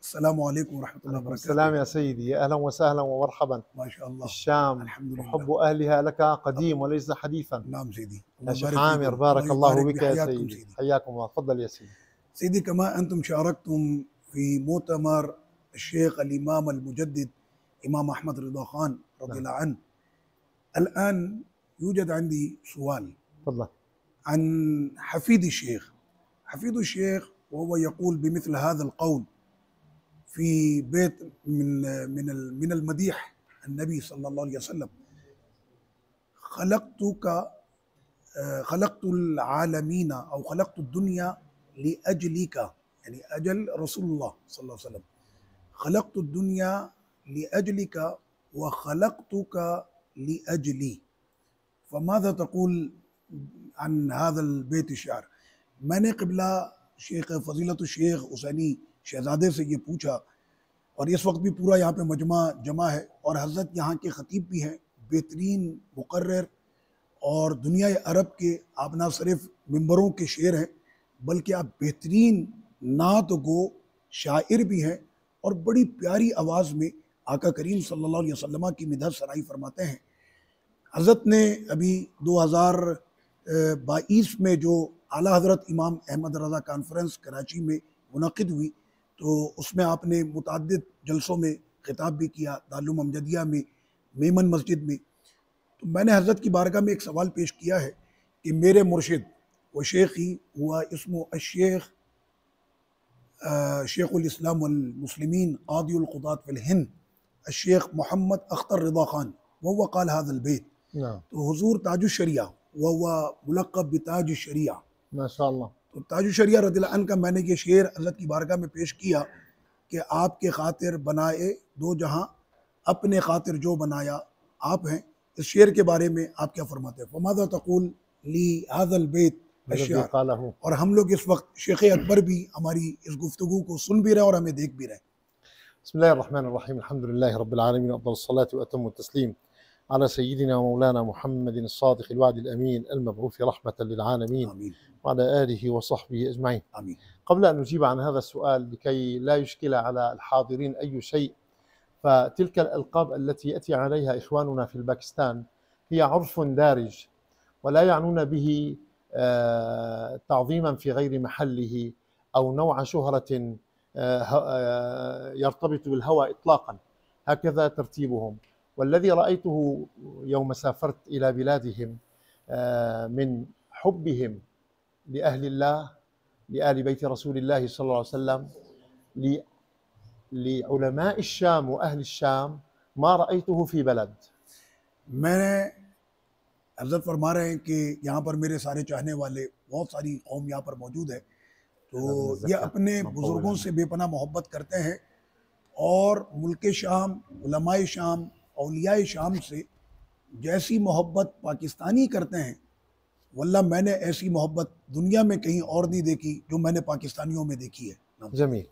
السلام عليكم ورحمة الله عليكم وبركاته. السلام يا سيدي، يا أهلا وسهلا ومرحبا. ما شاء الله. الشام الحمد لله. وحب أهلها لك أب قديم وليس حديثا. نعم سيدي، يا الله شيخ يبارك عامر، فيكم، الله بارك الله يبارك بك يا بحياتكم سيدي، سيدي. حياكم الله، تفضل يا سيدي. سيدي، كما أنتم شاركتم في مؤتمر الشيخ الإمام المجدد إمام أحمد رضا خان رضي نعم، الله عنه، الآن يوجد عندي سؤال تفضل. عن حفيد الشيخ. حفيد الشيخ وهو يقول بمثل هذا القول في بيت من المديح النبي صلى الله عليه وسلم: خلقتك خلقت العالمين أو خلقت الدنيا لأجلك، يعني أجل رسول الله صلى الله عليه وسلم. خلقت الدنيا لأجلك وخلقتك لأجلي. فماذا تقول عن هذا البيت الشعر؟ मैंने कबला शेख फजीलत शेख हुसैनी शहजादे से ये पूछा, और इस वक्त भी पूरा यहाँ पे मजमा जमा है, और हज़रत यहाँ के ख़तीब भी हैं, बेहतरीन मुकर्रर, और दुनिया अरब के आप ना सिर्फ मिंबरों के शेर हैं बल्कि आप बेहतरीन नात गो शायर भी हैं, और बड़ी प्यारी आवाज़ में आका करीम सल्लल्लाहु अलैहि वसल्लम की मिदहत सराई फरमाते हैं। हज़रत ने अभी 2022 में जो आला हज़रत इमाम अहमद रज़ा कॉन्फ्रेंस कराची में मुनक़िद हुई, तो उसमें आपने मुतअद्दिद जलसों में खिताब भी किया, दारुल अमजदिया में, मेमन मस्जिद में। तो मैंने हज़रत की बारगाह में एक सवाल पेश किया है कि मेरे मुर्शिद व शेख ही हुआ इसमो अशेख शेखुल इस्लाम वल मुस्लिमीन क़ादियुल क़ुदात फिल हिंद अशेख मोहम्मद अख्तर रिदा खान वहुव क़ाल हाज़ल बैत। نعم، तो हुज़ूर ताजुश शरिया वहुव मुलक़्क़ब बिताजुश शरिया, ما شاء الله. तो ताजुश शरिया रज़ियल्लाहु अन्हु का मैंने ये शेर हज़रत की बारगाह में पेश किया कि आपके खातिर बनाए दो जहां, अपने खातिर जो बनाया आप हैं। इस शेर के बारे में आप क्या फरमाते हैं? फमाज़ा तक़ूल ली हाज़ल बैत الذي अश्शार। قاله. और हम लोग इस वक्त शेख अकबर भी हमारी इस गुफ्तगू को सुन भी रहे और हमें देख भी रहे। بسم الله الرحمن الرحيم، الحمد لله رب العالمين، وأفضل الصلاة وأتم التسليم على سيدنا ومولانا محمد الصادق الوعد الأمين المبعوث رحمة للعالمين आमीन وعلى آله وصحبه أجمعين. आमीन। قبل أن نجيب عن هذا السؤال لكي لا يشكل على الحاضرين أي شيء، فتلك الألقاب التي يأتي عليها إخواننا في الباكستان هي عرف دارج، ولا يعنون به تعظيما في غير محله أو نوع شهرة يرتبط بالهوى إطلاقا. هكذا ترتيبهم. والذي رأيته يوم سافرت إلى بلادهم من حبهم لأهل الله، لآل بيت رسول الله صلى الله عليه وسلم، لعلماء الشام وأهل الشام، ما رأيته في بلد. मैं हज़रत फरमा रहे हैं कि यहाँ पर मेरे सारे चाहने वाले बहुत सारी कौम यहाँ पर मौजूद है, तो ये अपने बुज़ुर्गों से बेपनाह मोहब्बत करते हैं, और मुल्क शाम, उलमाए शाम, औलियाए शाम से जैसी मोहब्बत पाकिस्तानी करते हैं, वल्लाह मैंने ऐसी मोहब्बत दुनिया में कहीं और नहीं देखी जो मैंने पाकिस्तानियों में देखी है। جميل.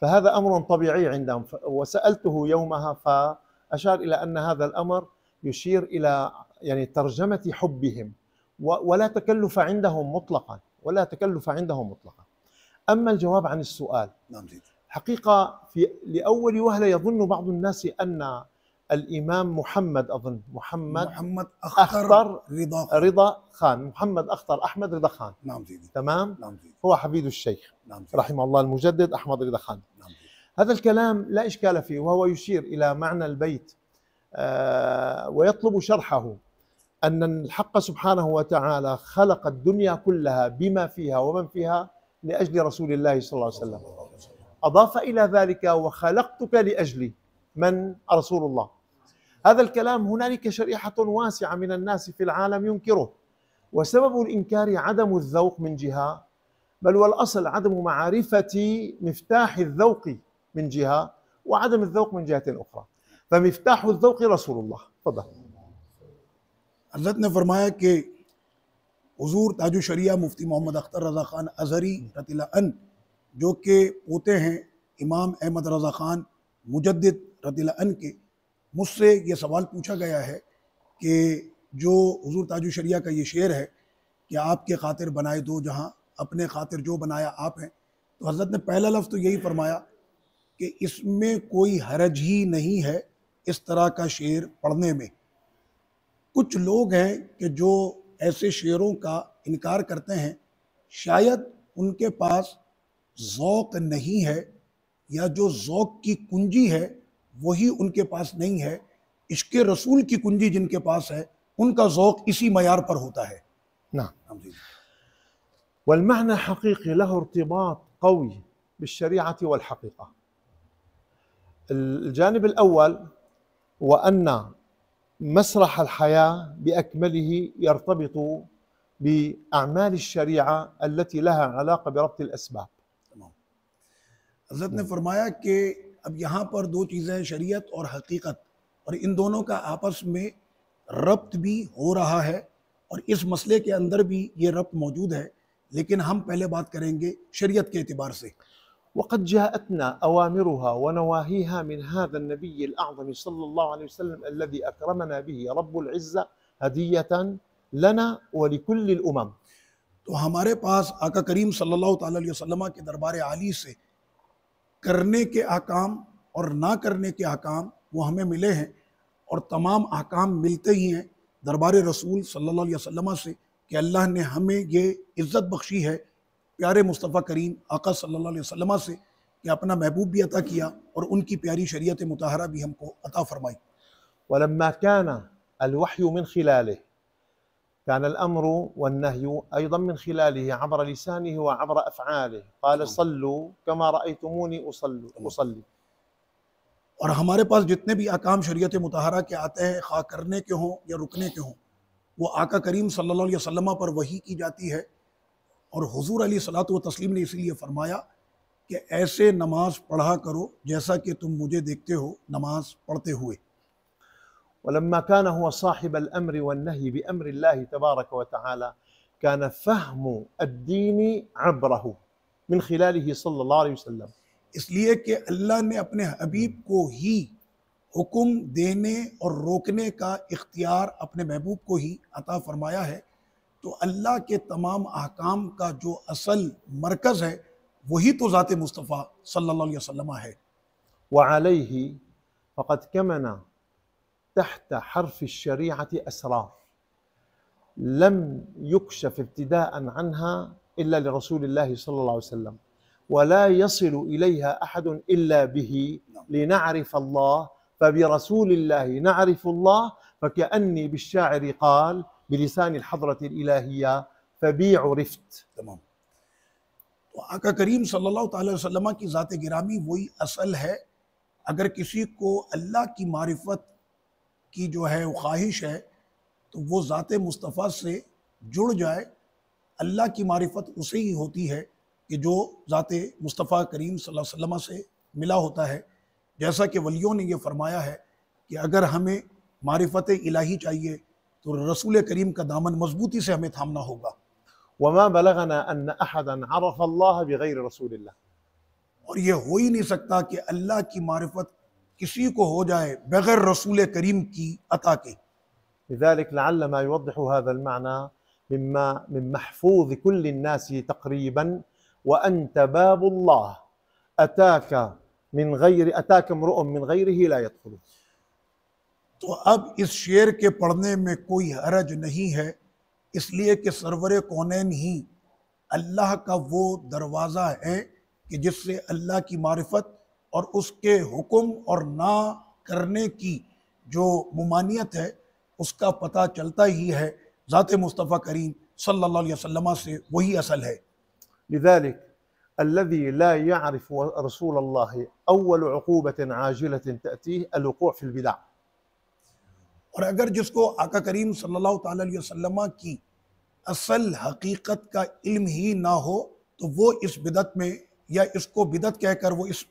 فهذا أمر طبيعي عندهم، وسألته يومها فأشار إلى أن هذا الأمر يشير إلى يعني ترجمة حبهم، ولا تكلف عندهم مطلقا، ولا تكلف عندهم مطلقا. أما الجواب عن السؤال، حقيقة لأول وهلة يظن بعض الناس أن الإمام محمد، أظن محمد أخطر رضا خان، محمد أخطر أحمد رضا خان، تمام؟ هو حفيد الشيخ رحمه الله المجدد أحمد رضا خان. هذا الكلام لا إشكال فيه، وهو يشير إلى معنى البيت ويطلب شرحه، أن الحق سبحانه وتعالى خلق الدنيا كلها بما فيها ومن فيها لأجل رسول الله صلى الله عليه وسلم. أضاف إلى ذلك وخلقتك لأجلي، من؟ رسول الله. هذا الكلام هنالك شريحة واسعة من الناس في العالم ينكره، وسبب الإنكار عدم الذوق من جهة، بل والأصل عدم معرفة مفتاح الذوق من جهة، وعدم الذوق من جهة أخرى. فمفتاح الذوق رسول الله. تفضل. हज़रत ने फरमाया कि हुज़ूर ताजु शरिया मुफ्ती मोहम्मद अख्तर रज़ा ख़ान अज़हरी रज़ियल्लाहु अन्हु, जो कि पोते हैं इमाम अहमद रज़ा ख़ान मुजद्दिद रज़ियल्लाहु अन्हु के, मुझसे ये सवाल पूछा गया है कि जो हुज़ूर ताजु शरिया का ये शेर है कि आपके खातिर बनाए दो जहां, अपने खातिर जो बनाया आप हैं, तो हज़रत ने पहला लफ्ज़ तो यही फरमाया कि इसमें कोई हरज ही नहीं है इस तरह का शेर पढ़ने में। कुछ लोग हैं कि जो ऐसे शेरों का इनकार करते हैं, शायद उनके पास ज़ौक़ नहीं है, या जो ज़ौक़ की कुंजी है वही उनके पास नहीं है। इश्क़ रसूल की कुंजी जिनके पास है, उनका ज़ौक़ इसी मयार पर होता है। نعم. हाँ जी। والمعنى حقيقي له ارتباط قوي بالشريعة والحقيقة. الجانب الأول وأن مسرح الحياة بأكمله يرتبط بأعمال الشريعة التي لها علاقة بربط الأسباب. हज़रत ने फरमाया कि अब यहाँ पर दो चीज़ें हैं, शरीयत और हकीकत, और इन दोनों का आपस में रब्त भी हो रहा है, और इस मसले के अंदर भी ये रब्त मौजूद है। लेकिन हम पहले बात करेंगे शरीयत के एतबार से। وقد جاءتنا أوامرها ونواهيها من هذا النبي الأعظم صلى الله عليه وسلم الذي أكرمنا به رب العزة هدية لنا ولكل الأمم. तो हमारे पास आका करीम सल्लल्लाहु अलैहि वसल्लम के दरबार आली से करने के अहकाम और ना करने के अहकाम वो हमें मिले हैं, और तमाम अहकाम मिलते ही हैं दरबार रसूल सल्लल्लाहु अलैहि वसल्लम से कि अल्लाह ने हमें ये इज़्ज़त बख्शी है प्यारे मुस्तफ़ा करीम आका सल्लल्लाहु अलैहि वसल्लम से कि अपना महबूब भी अता किया और उनकी प्यारी शरीयत मुताहरा भी हमको अता फरमाई। ولما كان الوحي من خلاله كان الأمر والنهي أيضا من خلاله عبر لسانه وعبر أفعاله. قال صلوا كما رأيتموني أصلي. और हमारे पास जितने भी अहकाम शरीयत मुताहरा के आते हैं, खा करने के हों या रुकने के हों, वो आका करीम सल्लल्लाहु अलैहि वसल्लम पर वही की जाती है। और हुजूर अलैहिस्सलातु व तस्लीम ने इसीलिए फरमाया कि ऐसे नमाज पढ़ा करो जैसा कि तुम मुझे देखते हो नमाज पढ़ते हुए। ولما كان هو صاحب الأمر والنهي بأمر الله تبارك وتعالى كان فهم الدين عبره من خلاله صلى الله عليه وسلم. इसलिए कि अल्लाह ने अपने हबीब को ही हुक्म देने और रोकने का इख्तियार अपने महबूब को ही अता फरमाया है, तो अल्लाह के तमाम अहकाम का जो असल मरकज़ है वही तो ज़ात मुस्तफ़ा सल्लल्लाहु अलैहि वसल्लम है। وعليه فقد كمن تحت حرف الشريعة أسرار لم يكشف ابتداء عنها إلا لرسول الله صلى الله عليه وسلم، ولا يصل إليها أحد إلا به لنعرف الله، فبرسول الله نعرف الله. فكأني بالشاعر قال بلسان الحضرة الإلهية فبي عرفت. तमाम तो आका करीम सल्लल्लाहु अलैहि वसल्लम की ज़ात गिरामी वही असल है। अगर किसी को अल्लाह की मारिफत की जो है वो ख्वाहिश है, तो वो ज़ात मुस्तफ़ा से जुड़ जाए। अल्लाह की मारिफत उसे ही होती है कि जो ज़ात मुस्तफ़ा करीम सल्लल्लाहु अलैहि वसल्लम से मिला होता है। जैसा कि वलियों ने ये फरमाया है कि अगर हमें मारिफत इलाही चाहिए तो रसूल करीम का दामन मजबूती से हमें थामना होगा। وما بلغنا أن أحدا عرف الله بغير رسول الله. और ये हो ही नहीं सकता कि अल्लाह की मारिफत किसी को हो जाए बगैर रसूल करीम की अता के। لذلك لعل ما يوضح هذا المعنى مما من محفوظ كل الناس تقريبا وأنت باب الله أتاك امرؤ من غيره لا يدخل. तो अब इस शेर के पढ़ने में कोई हरज नहीं है, इसलिए कि सरवर कौनैन ही अल्लाह का वो दरवाज़ा है कि जिससे अल्लाह की मारिफत और उसके हुक्म और ना करने की जो मुमानियत है उसका पता चलता ही है। ज़ात मुस्तफ़ा करीम सल्लल्लाहु अलैहि वसल्लम से वही असल है। لذلك الذي لا يعرف رسول الله أول عقوبة عاجلة تأتيه الوقوع في البدع. और अगर जिसको आका करीम सल्लल्लाहु अलैहि वसल्लम की असल हकीकत का इल्म ही ना हो, तो वो इस बिदत में या इसको बिदत कहकर वो इस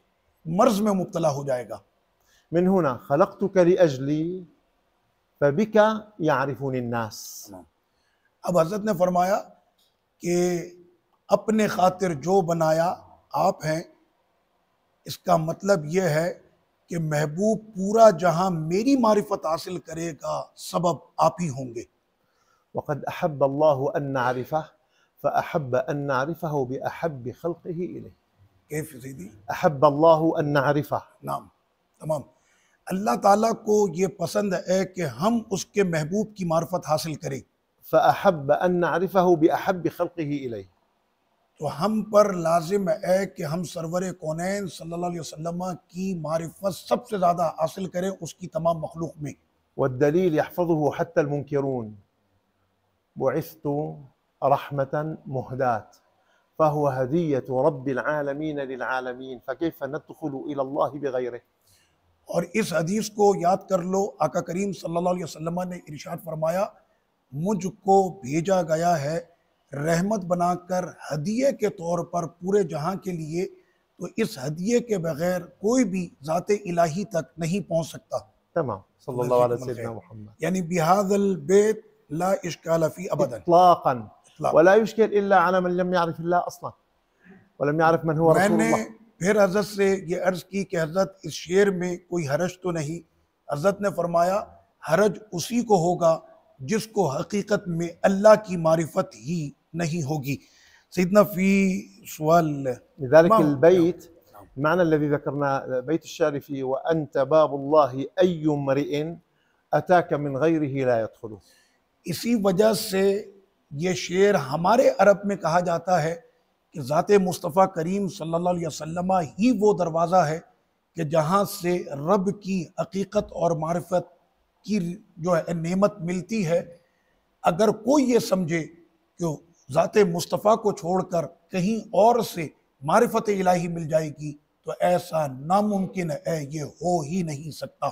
मर्ज में मुब्तला हो जाएगा। من هنا خلقتك لأجلي فبك يعرفني الناस. अब हज़रत ने फरमाया कि अपने खातिर जो बनाया आप हैं, इसका मतलब यह है कि महबूब पूरा जहां मेरी मारिफत हासिल करेगा सबब आप ही होंगे। وقد أحب الله أن نعرفه فأحب أن نعرفه بأحب خلقه إليه. कैफ सैदी أحب الله أن نعرفه नाम तमाम। अल्लाह ताला को ये पसंद है कि हम उसके महबूब की मार्फत हासिल करें, فأحب أن نعرفه بأحب خلقه إليه। तो हम पर लाजिम है कि हम सरवर कौनैन सल्लल्लाहु अलैहि वसल्लम की मारिफत सबसे ज़्यादा हासिल करें उसकी तमाम मखलूक में। والدليل يحفظه حتى المنكرون، بعثت رحمة مهداة فهو هدية رب العالمين للعالمين فكيف ندخل إلى الله بغيره। और इस हदीस को याद कर लो, आका करीम सल्लल्लाहु अलैहि वसल्लम ने इरशाद फरमाया, मुझको भेजा गया है रहमत बनाकर हदिये के तौर पर पूरे जहां के लिए, तो इस हदिये के बगैर कोई भी ज़ाते इलाही तक नहीं पहुंच सकता। تمام صلى الله على سيدنا محمد यानी बिहादल बेत ला इश्काल फी अबदन إطلاقا इतलाक। ولا يشكل إلا على من लम يعرف الله أصلا ولم يعرف من هو रसूल मैंने الله। फिर हजरत से ये अर्ज की कि हजरत इस शेर में कोई हरज तो नहीं। हजरत ने फरमाया हरज उसी को होगा जिसको हकीकत में अल्लाह की मारिफत ही नहीं होगी। सैयदना फी सवाल لذلك ما- البيت معنى الذي ذكرنا بيت الشعر فيه وأنت باب الله أي امرئ أتاك من غيره لا يدخله। इसी वजह से ये शेर हमारे अरब में कहा जाता है कि ज़ाते मुस्तफ़ा करीम सल्लल्लाहु अलैहि वसल्लम ही वो दरवाज़ा है कि जहाँ से रब की हकीकत और मारिफत की जो है नेमत मिलती है। अगर कोई ये समझे कि ज़ाते मुस्तफ़ा को छोड़कर कहीं और से मारिफत इलाही मिल जाएगी, तो ऐसा नामुमकिन है, ये हो ही नहीं सकता।